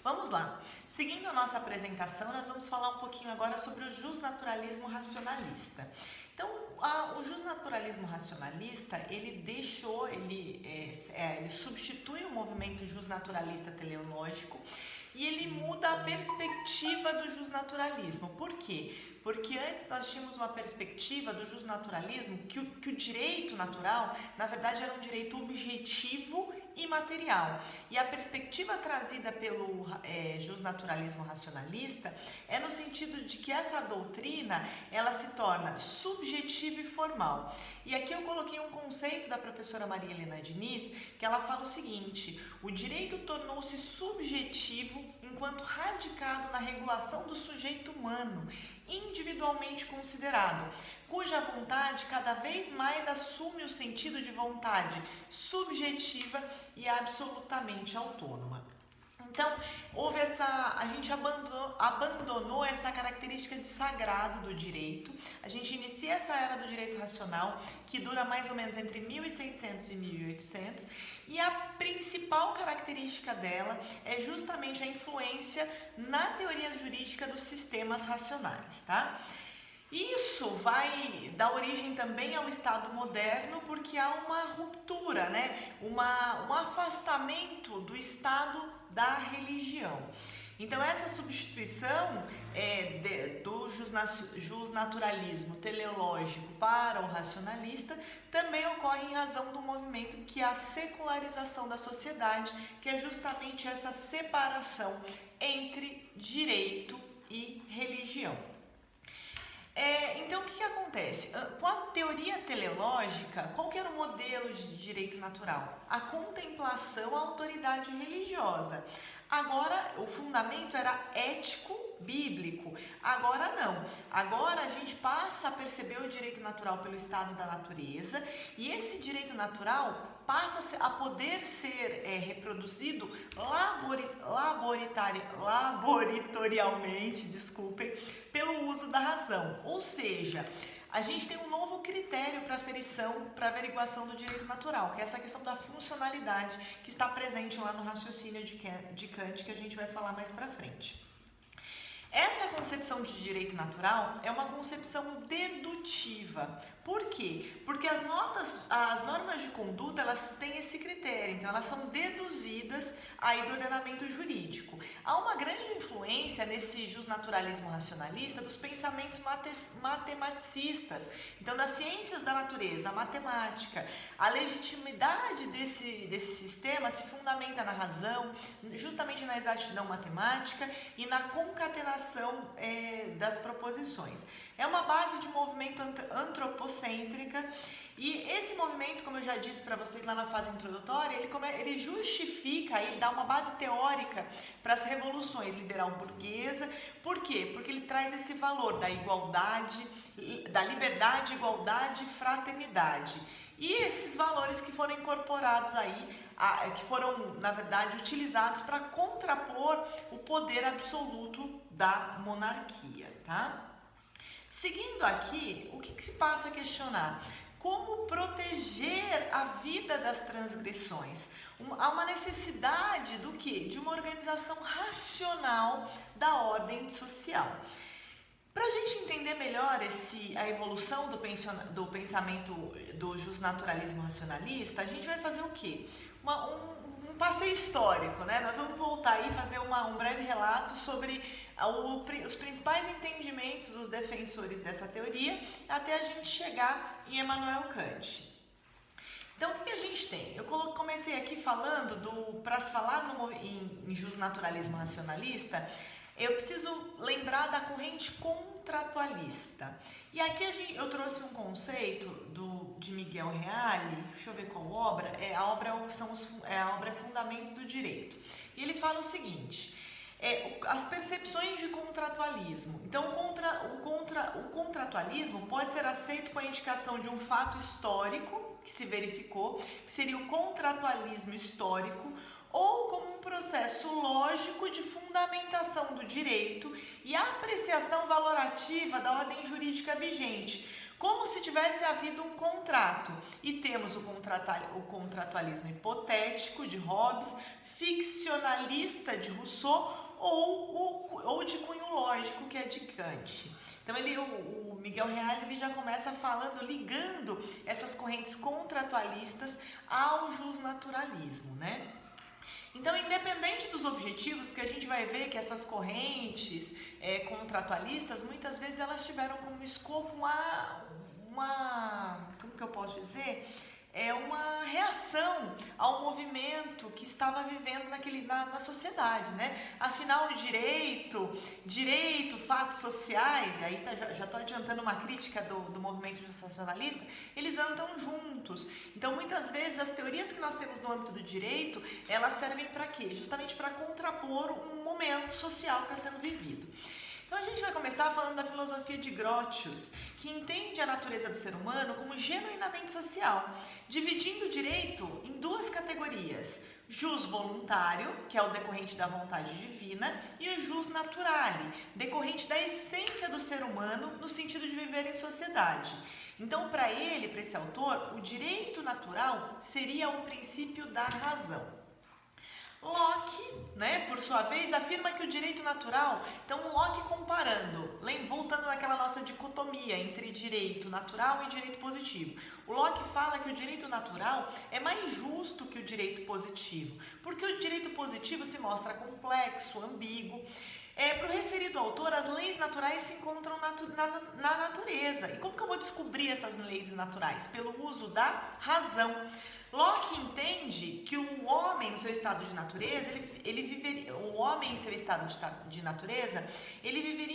Vamos lá. Seguindo a nossa apresentação, nós vamos falar um pouquinho agora sobre o justnaturalismo racionalista. Então, o justnaturalismo racionalista, ele substitui o movimento justnaturalista teleológico e ele muda a perspectiva do justnaturalismo. Por quê? Porque antes nós tínhamos uma perspectiva do justnaturalismo que o direito natural, na verdade, era um direito objetivo e material. E a perspectiva trazida pelo justnaturalismo racionalista é no sentido de que essa doutrina, ela se torna subjetiva e formal. E aqui eu coloquei um conceito da professora Maria Helena Diniz, que ela fala o seguinte: o direito tornou-se subjetivo enquanto radicado na regulação do sujeito humano, individualmente considerado, cuja vontade cada vez mais assume o sentido de vontade subjetiva e absolutamente autônoma. Então, a gente abandonou essa característica de sagrado do direito. A gente inicia essa era do direito racional, que dura mais ou menos entre 1600 e 1800, e a principal característica dela é justamente a influência na teoria jurídica dos sistemas racionais, tá? Isso vai dar origem também ao Estado moderno, porque há uma ruptura, né? Um afastamento do Estado da religião. Então, essa substituição do justnaturalismo teleológico para o racionalista também ocorre em razão do movimento que é a secularização da sociedade, que é justamente essa separação entre direito e religião. Então, o que acontece? Com a teoria teleológica, qual que era o modelo de direito natural? A contemplação à autoridade religiosa. Agora, o fundamento era ético-bíblico. Agora não. Agora a gente passa a perceber o direito natural pelo estado da natureza, e esse direito natural passa a poder ser reproduzido laboratorialmente, pelo uso da razão. Ou seja, a gente tem um novo critério para aferição, para averiguação do direito natural, que é essa questão da funcionalidade que está presente lá no raciocínio de Kant, que a gente vai falar mais para frente. Essa concepção de direito natural é uma concepção dedutiva. Por quê? Porque as normas de conduta, elas têm esse critério, então elas são deduzidas aí do ordenamento jurídico. Há uma grande influência nesse justnaturalismo racionalista dos pensamentos matematicistas, então das ciências da natureza, a matemática. A legitimidade desse sistema se fundamenta na razão, justamente na exatidão matemática e na concatenação das proposições. É uma base de movimento antropocêntrica, e esse movimento, como eu já disse para vocês lá na fase introdutória, ele justifica, ele dá uma base teórica para as revoluções liberal-burguesa. Por quê? Porque ele traz esse valor da igualdade, da liberdade, igualdade e fraternidade. E esses valores que foram incorporados aí, que foram, na verdade, utilizados para contrapor o poder absoluto da monarquia, tá? Seguindo aqui, o que se passa a questionar? Como proteger a vida das transgressões? Há uma necessidade do quê? De uma organização racional da ordem social. Para a gente entender melhor a evolução do pensamento do justnaturalismo racionalista, a gente vai fazer o quê? Um passeio histórico, né? Nós vamos voltar aí e fazer um breve relato sobre os principais entendimentos dos defensores dessa teoria, até a gente chegar em Immanuel Kant. Então, o que a gente tem? Eu comecei aqui falando para se falar em justnaturalismo racionalista, eu preciso lembrar da corrente contratualista. E aqui eu trouxe um conceito de Miguel Reale, deixa eu ver qual obra, a obra é Fundamentos do Direito. E ele fala o seguinte: as percepções de contratualismo. Então, o contratualismo pode ser aceito com a indicação de um fato histórico que se verificou, que seria o contratualismo histórico, ou como um processo lógico de fundamentação do direito e apreciação valorativa da ordem jurídica vigente, como se tivesse havido um contrato. E temos o contratualismo hipotético de Hobbes, ficcionalista de Rousseau ou de cunho lógico, que é de Kant. Então o Miguel Reale ele já começa falando, ligando essas correntes contratualistas ao justnaturalismo, né? Então, independente dos objetivos, que a gente vai ver que essas correntes contratualistas, muitas vezes elas tiveram como escopo como que eu posso dizer? Uma reação ao movimento que estava vivendo na sociedade, né? Afinal, direito, fatos sociais, aí já estou adiantando uma crítica do movimento justnaturalista, eles andam juntos. Então, muitas vezes, as teorias que nós temos no âmbito do direito, elas servem para quê? Justamente para contrapor um momento social que está sendo vivido. Então a gente vai começar falando da filosofia de Grotius, que entende a natureza do ser humano como genuinamente social, dividindo o direito em duas categorias: jus voluntário, que é o decorrente da vontade divina, e o jus naturale, decorrente da essência do ser humano no sentido de viver em sociedade. Então, para esse autor, o direito natural seria o princípio da razão. Locke, né, por sua vez, afirma que o direito natural, então Locke comparando, voltando naquela nossa dicotomia entre direito natural e direito positivo, o Locke fala que o direito natural é mais justo que o direito positivo, porque o direito positivo se mostra complexo, ambíguo. Para o referido autor, as leis naturais se encontram na natureza. E como que eu vou descobrir essas leis naturais? Pelo uso da razão. Locke entende que o homem, no seu estado de natureza, ele viveria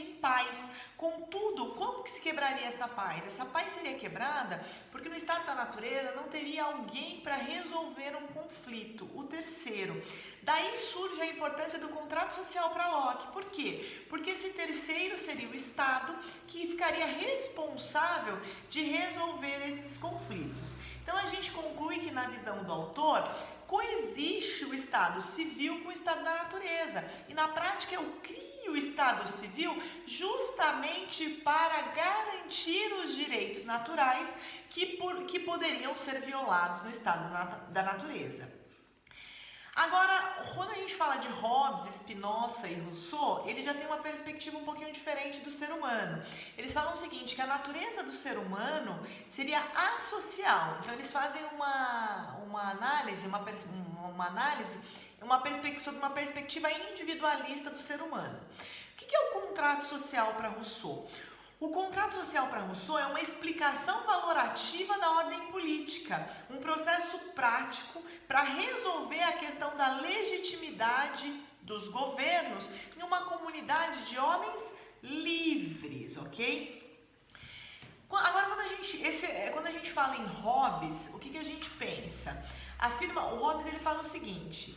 em paz. Contudo, como que se quebraria essa paz? Essa paz seria quebrada porque no estado da natureza não teria alguém para resolver um conflito, o terceiro. Daí surge a importância do contrato social para Locke. Por quê? Porque esse terceiro seria o Estado que ficaria responsável de resolver esses conflitos. Então a gente conclui que na visão do autor coexiste o Estado civil com o Estado da natureza. E na prática eu crio o Estado civil justamente para garantir os direitos naturais que poderiam ser violados no Estado da natureza. Agora, quando a gente fala de Hobbes, Spinoza e Rousseau, eles já têm uma perspectiva um pouquinho diferente do ser humano. Eles falam o seguinte, que a natureza do ser humano seria asocial. Então, eles fazem uma análise sobre uma perspectiva individualista do ser humano. O que é o contrato social para Rousseau? O contrato social para Rousseau é uma explicação valorativa da ordem política, um processo prático para resolver a questão da legitimidade dos governos em uma comunidade de homens livres, ok? Agora, quando a gente fala em Hobbes, o que a gente pensa? O Hobbes ele fala o seguinte,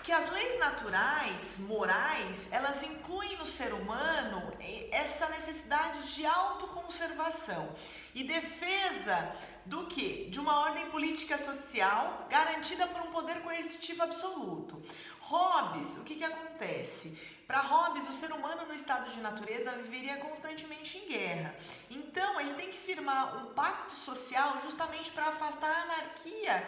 que as leis naturais, morais, elas incluem no ser humano essa necessidade de autoconservação e defesa do quê? De uma ordem política social garantida por um poder coercitivo absoluto. Hobbes, o que acontece? Para Hobbes, o ser humano no estado de natureza viveria constantemente em guerra. Então, ele tem que firmar um pacto social justamente para afastar a anarquia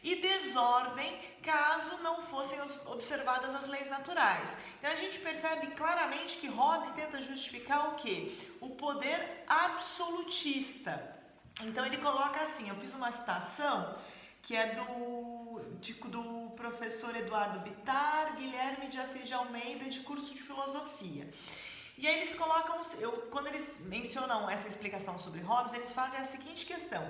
e desordem caso não fossem observadas as leis naturais. Então a gente percebe claramente que Hobbes tenta justificar o quê? O poder absolutista. Então ele coloca assim, eu fiz uma citação que é do professor Eduardo Bittar, Guilherme de Assis de Almeida, de curso de filosofia. E aí eles colocam, quando eles mencionam essa explicação sobre Hobbes, eles fazem a seguinte questão: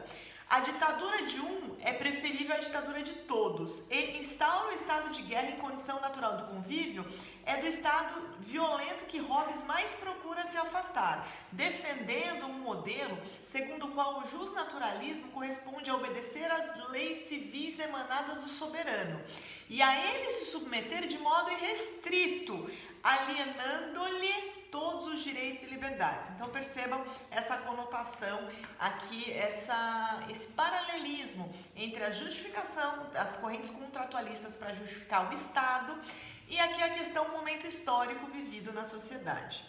a ditadura de um é preferível à ditadura de todos. E instaura o estado de guerra em condição natural do convívio é do estado violento que Hobbes mais procura se afastar, defendendo um modelo segundo o qual o justnaturalismo corresponde a obedecer às leis civis emanadas do soberano e a ele se submeter de modo irrestrito, alienando-lhe todos os direitos e liberdades. Então percebam essa conotação aqui, esse paralelismo entre a justificação das correntes contratualistas para justificar o Estado e aqui a questão do momento histórico vivido na sociedade.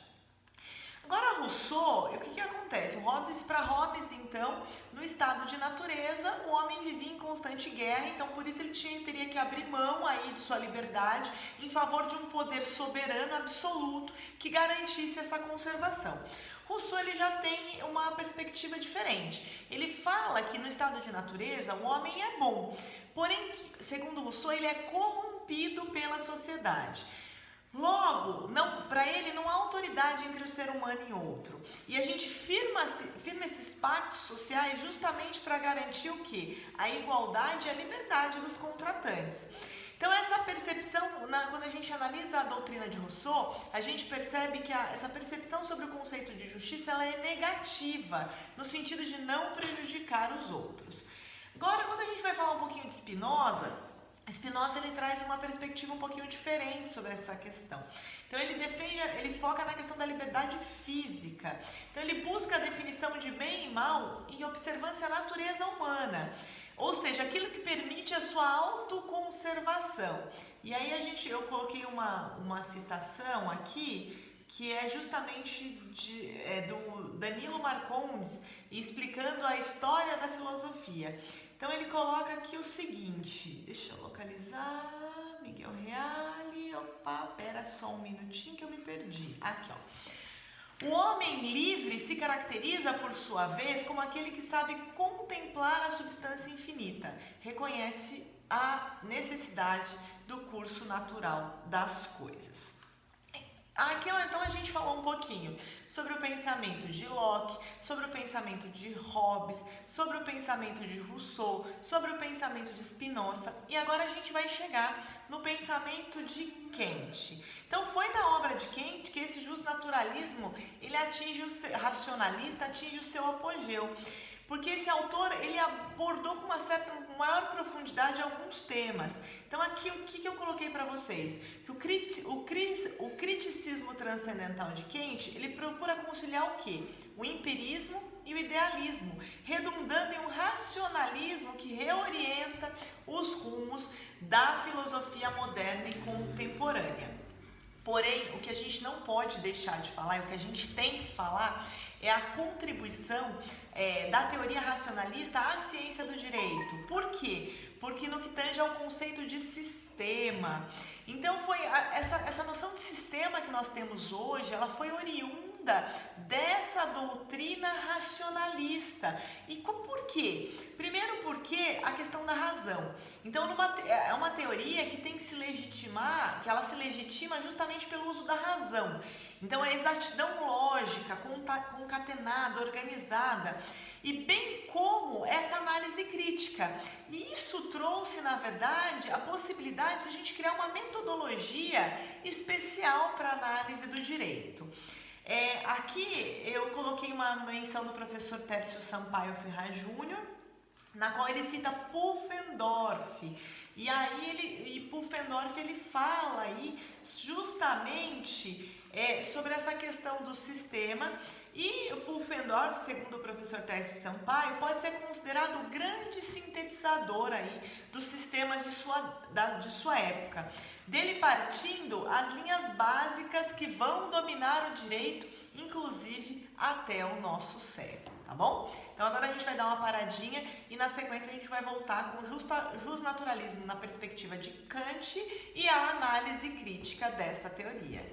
Agora, Rousseau, o que acontece? Para Hobbes, então, no estado de natureza, o homem vivia em constante guerra, então por isso ele teria que abrir mão aí de sua liberdade em favor de um poder soberano absoluto que garantisse essa conservação. Rousseau ele já tem uma perspectiva diferente. Ele fala que no estado de natureza o homem é bom, porém, segundo Rousseau, ele é corrompido pela sociedade. Logo, para ele não há autoridade entre o ser humano e outro. E a gente firma esses pactos sociais justamente para garantir o quê? A igualdade e a liberdade dos contratantes. Então essa percepção, quando a gente analisa a doutrina de Rousseau, a gente percebe que essa percepção sobre o conceito de justiça ela é negativa, no sentido de não prejudicar os outros. Agora, quando a gente vai falar um pouquinho de Spinoza ele traz uma perspectiva um pouquinho diferente sobre essa questão. Então ele foca na questão da liberdade física. Então ele busca a definição de bem e mal em observância à natureza humana, ou seja, aquilo que permite a sua autoconservação. E aí eu coloquei uma citação aqui que é justamente do Danilo Marcondes, explicando a história da filosofia. Então ele coloca aqui o seguinte, deixa eu localizar, Miguel Reale, pera só um minutinho que eu me perdi. Aqui, ó. O homem livre se caracteriza, por sua vez, como aquele que sabe contemplar a substância infinita, reconhece a necessidade do curso natural das coisas. Aqui, então, a gente falou um pouquinho sobre o pensamento de Locke, sobre o pensamento de Hobbes, sobre o pensamento de Rousseau, sobre o pensamento de Spinoza, e agora a gente vai chegar no pensamento de Kant. Então, foi da obra de Kant que esse justnaturalismo, racionalista, atinge o seu apogeu. Porque esse autor, ele abordou com uma maior profundidade alguns temas. Então aqui, o que eu coloquei para vocês? Que o criticismo transcendental de Kant, ele procura conciliar o quê? O empirismo e o idealismo, redundando em um racionalismo que reorienta os rumos da filosofia moderna e contemporânea. Porém, o que a gente não pode deixar de falar, e o que a gente tem que falar, é a contribuição da teoria racionalista à ciência do direito. Por quê? Porque no que tange ao conceito de sistema. Então, essa noção de sistema que nós temos hoje, ela foi oriunda dessa doutrina racionalista. E por quê? Primeiro porque a questão da razão. Então, é uma teoria que tem que se legitimar, que ela se legitima justamente pelo uso da razão. Então, é exatidão lógica, concatenada, organizada, e bem como essa análise crítica. E isso trouxe, na verdade, a possibilidade de a gente criar uma metodologia especial para a análise do direito. Aqui eu coloquei uma menção do professor Tércio Sampaio Ferraz Júnior, na qual ele cita Pufendorf. E aí Pufendorf ele fala aí justamente sobre essa questão do sistema, e o Pufendorf, segundo o professor Tércio Sampaio, pode ser considerado o grande sintetizador aí dos sistemas de sua época, dele partindo as linhas básicas que vão dominar o direito, inclusive até o nosso século. Tá bom? Então agora a gente vai dar uma paradinha e na sequência a gente vai voltar com o justnaturalismo na perspectiva de Kant e a análise crítica dessa teoria.